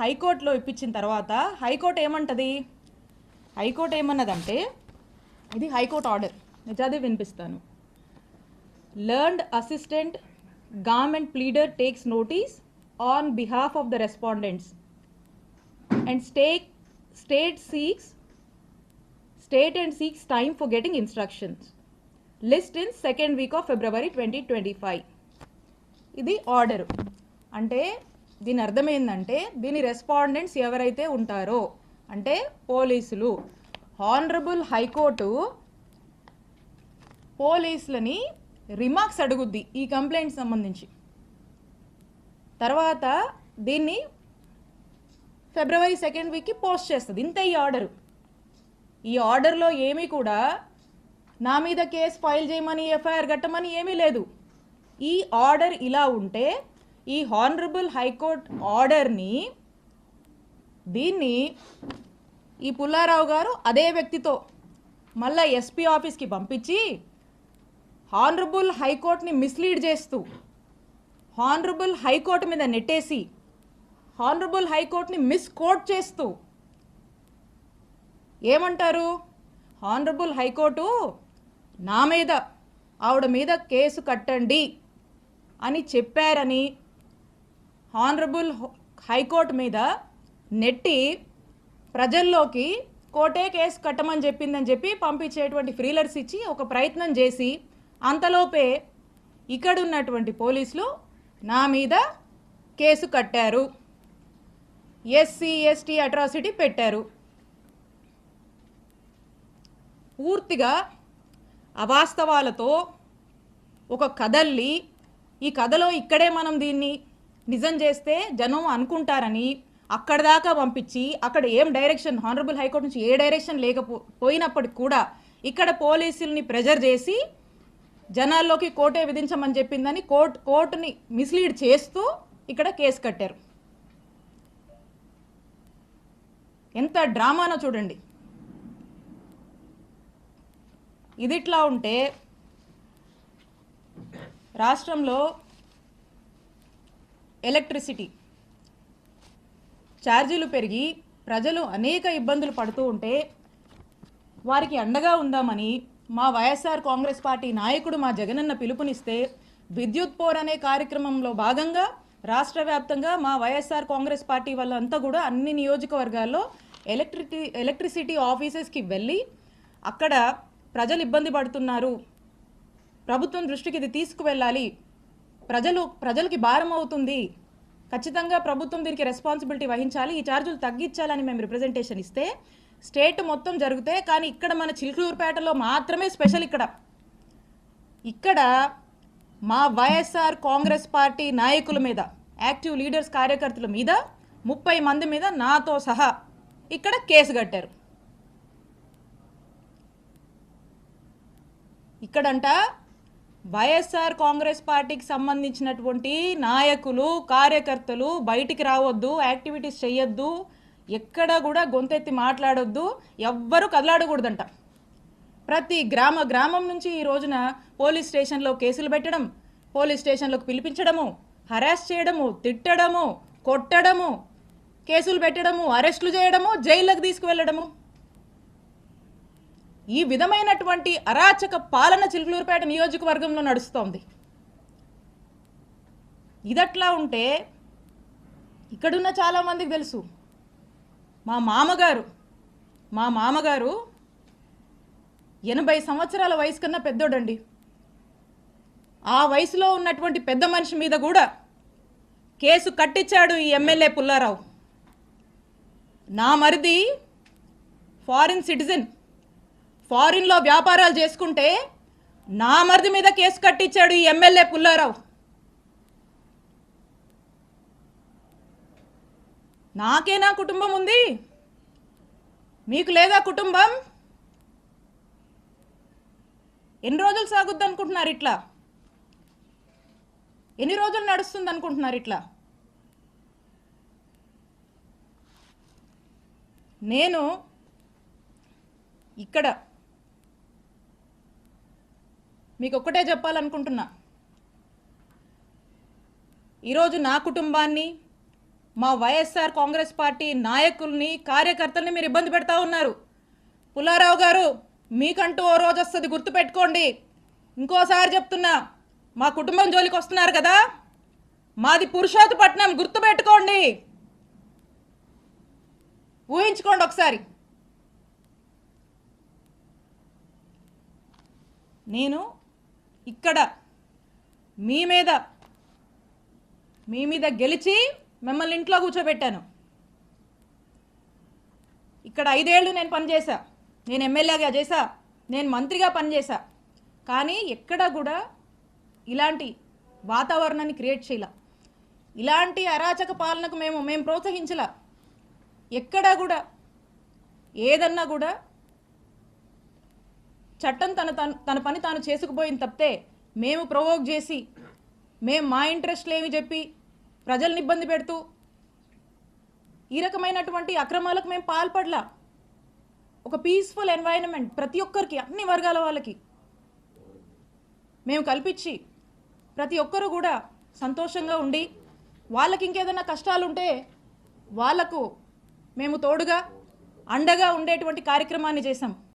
హైకోర్టులో ఇప్పించిన తర్వాత హైకోర్టు ఏమంటది? హైకోర్టు ఏమన్నదంటే, ఇది హైకోర్టు ఆర్డర్, నేను చదివి వినిపిస్తాను. Learned assistant government pleader takes notice on behalf of the respondents and state and seeks time for getting instructions. List in second week of February 2025. ఇది order. అంటే దీని అర్థం ఏంటంటే, దీని రెస్పాండెంట్స్ ఎవరైతే ఉంటారో అంటే పోలీసులు, హానరబుల్ హైకోర్టు పోలీసులని రిమార్క్స్ అడుగుద్ది ఈ కంప్లైంట్ సంబంధించి. తర్వాత దీన్ని ఫిబ్రవరి 2nd వీక్కి పోస్ట్ చేస్తుంది. ఇంతే ఈ ఆర్డరు. ఈ ఆర్డర్లో ఏమీ కూడా నా మీద కేసు ఫైల్ చేయమని, ఎఫ్ఐఆర్ కట్టమని ఏమీ లేదు. ఈ ఆర్డర్ ఇలా ఉంటే ఈ హానరబుల్ హైకోర్ట్ ఆర్డర్ని దీన్ని ఈ పుల్లారావు గారు అదే వ్యక్తితో మళ్ళా ఎస్పీ ఆఫీస్కి పంపించి హానరబుల్ హైకోర్టుని మిస్లీడ్ చేస్తూ, హానరబుల్ హైకోర్టు మీద నెట్టేసి, హానరబుల్ హైకోర్టుని మిస్కోట్ చేస్తూ ఏమంటారు? హానరబుల్ హైకోర్టు నా మీద, ఆవిడ మీద కేసు కట్టండి అని చెప్పారని హానరబుల్ హైకోర్టు మీద నెట్టి ప్రజల్లోకి కోర్టే కేసు కట్టమని చెప్పిందని చెప్పి పంపించేటువంటి ఫ్రీలర్స్ ఇచ్చి ఒక ప్రయత్నం చేసి, అంతలోపే ఇక్కడ ఉన్నటువంటి పోలీసులు నా మీద కేసు కట్టారు, ఎస్సీ ఎస్టీ అట్రాసిటీ పెట్టారు. పూర్తిగా అవాస్తవాలతో ఒక కథల్లి, ఈ కథలో ఇక్కడే మనం దీన్ని నిజం చేస్తే జనం అనుకుంటారని అక్కడ దాకా పంపించి, అక్కడ ఏం డైరెక్షన్ హానరబుల్ హైకోర్టు నుంచి ఏ డైరెక్షన్ లేకపోయినప్పటికి కూడా ఇక్కడ పోలీసుల్ని ప్రెజర్ చేసి జనాల్లోకి కోర్టే విధించమని చెప్పిందని కోర్టుని మిస్లీడ్ చేస్తూ ఇక్కడ కేసు కట్టారు. ఎంత డ్రామానో చూడండి. ఇదిట్లా ఉంటే రాష్ట్రంలో ఎలక్ట్రిసిటీ ఛార్జీలు పెరిగి ప్రజలు అనేక ఇబ్బందులు పడుతూ ఉంటే వారికి అండగా ఉందామని మా వైఎస్ఆర్ కాంగ్రెస్ పార్టీ నాయకుడు మా జగనన్న పిలుపునిస్తే విద్యుత్ పోర్ అనే కార్యక్రమంలో భాగంగా రాష్ట్ర వ్యాప్తంగా మా వైఎస్ఆర్ కాంగ్రెస్ పార్టీ వాళ్ళంతా కూడా అన్ని నియోజకవర్గాల్లో ఎలక్ట్రిసిటీ ఆఫీసెస్కి వెళ్ళి అక్కడ ప్రజలు ఇబ్బంది పడుతున్నారు, ప్రభుత్వం దృష్టికి ఇది తీసుకువెళ్ళాలి, ప్రజలకి భారం అవుతుంది, ఖచ్చితంగా ప్రభుత్వం దీనికి రెస్పాన్సిబిలిటీ వహించాలి, ఈ ఛార్జీలు తగ్గించాలని మేము రిప్రజెంటేషన్ ఇస్తే స్టేట్ మొత్తం జరిగితే, కానీ ఇక్కడ మన చిలుకూరుపేటలో మాత్రమే స్పెషల్. ఇక్కడ మా వైఎస్ఆర్ కాంగ్రెస్ పార్టీ నాయకుల మీద, యాక్టివ్ లీడర్స్ కార్యకర్తల మీద 30 మంది మీద నాతో సహా ఇక్కడ కేసు కట్టారు. ఇక్కడంట వైఎస్ఆర్ కాంగ్రెస్ పార్టీకి సంబంధించినటువంటి నాయకులు కార్యకర్తలు బయటికి రావద్దు, యాక్టివిటీస్ చేయొద్దు, ఎక్కడ కూడా గొంతెత్తి మాట్లాడొద్దు, ఎవ్వరూ కదలాడకూడదంట. ప్రతి గ్రామం నుంచి ఈ రోజున పోలీస్ స్టేషన్లో కేసులు పెట్టడం, పోలీస్ స్టేషన్లోకి పిలిపించడము, హరాస్ చేయడము, తిట్టడము, కొట్టడము, కేసులు పెట్టడము, అరెస్టులు చేయడము, జైల్లోకి తీసుకువెళ్ళడము, ఈ విధమైనటువంటి అరాచక పాలన చిలుకూరుపేట నియోజకవర్గంలో నడుస్తోంది. ఇదట్లా ఉంటే ఇక్కడున్న చాలామందికి తెలుసు, మా మామగారు 80 సంవత్సరాల వయసు కన్నా పెద్దోడండి. ఆ వయసులో ఉన్నటువంటి పెద్ద మనిషి మీద కూడా కేసు కట్టించాడు ఈ ఎమ్మెల్యే పుల్లారావు. నా మరిది ఫారిన్ సిటిజన్, ఫారిన్లో వ్యాపారాలు చేసుకుంటే నా మరిది మీద కేసు కట్టించాడు ఈ ఎమ్మెల్యే పుల్లారావు. నాకేనా కుటుంబం ఉంది? మీకు లేదా కుటుంబం? ఎన్ని రోజులు సాగుద్ది అనుకుంటున్నారు ఇట్లా? ఎన్ని రోజులు నడుస్తుంది అనుకుంటున్నారు ఇట్లా? నేను ఇక్కడ మీకు ఒక్కటే చెప్పాలనుకుంటున్నా, ఈరోజు నా కుటుంబాన్ని, మా వైఎస్ఆర్ కాంగ్రెస్ పార్టీ నాయకుల్ని కార్యకర్తల్ని మీరు ఇబ్బంది పెడతా ఉన్నారు. పుల్లారావు గారు, మీకంటూ ఓ రోజు వస్తుంది, గుర్తుపెట్టుకోండి. ఇంకోసారి చెప్తున్నా, మా కుటుంబం జోలికి వస్తున్నారు కదా, మాది పురుషోత్తపట్నం, గుర్తుపెట్టుకోండి, ఊహించుకోండి ఒకసారి. నేను ఇక్కడ మీ మీద గెలిచి మిమ్మల్ని ఇంట్లో కూర్చోబెట్టాను. ఇక్కడ 5 ఏళ్ళు నేను పనిచేశా, నేను ఎమ్మెల్యేగా చేశా, నేను మంత్రిగా పనిచేశా. కానీ ఎక్కడ కూడా ఇలాంటి వాతావరణాన్ని క్రియేట్ చేయాల, ఇలాంటి అరాచక పాలనకు మేము ప్రోత్సహించలా. ఎక్కడా కూడా ఏదన్నా కూడా చట్టం తన పని తాను చేసుకుపోయింది తప్పితే మేము ప్రొవోక్ చేసి, మేము మా ఇంట్రెస్ట్లు ఏమి చెప్పి ప్రజల్ని ఇబ్బంది పెడుతూ ఈ రకమైనటువంటి అక్రమాలకు మేము పాల్పడలా. ఒక పీస్ఫుల్ ఎన్వైరన్మెంట్ ప్రతి ఒక్కరికి, అన్ని వర్గాల వాళ్ళకి మేము కల్పించి ప్రతి ఒక్కరూ కూడా సంతోషంగా ఉండి, వాళ్ళకి ఇంకేదైనా కష్టాలు ఉంటే వాళ్లకు మేము తోడుగా అండగా ఉండేటువంటి కార్యక్రమాన్ని చేశాం.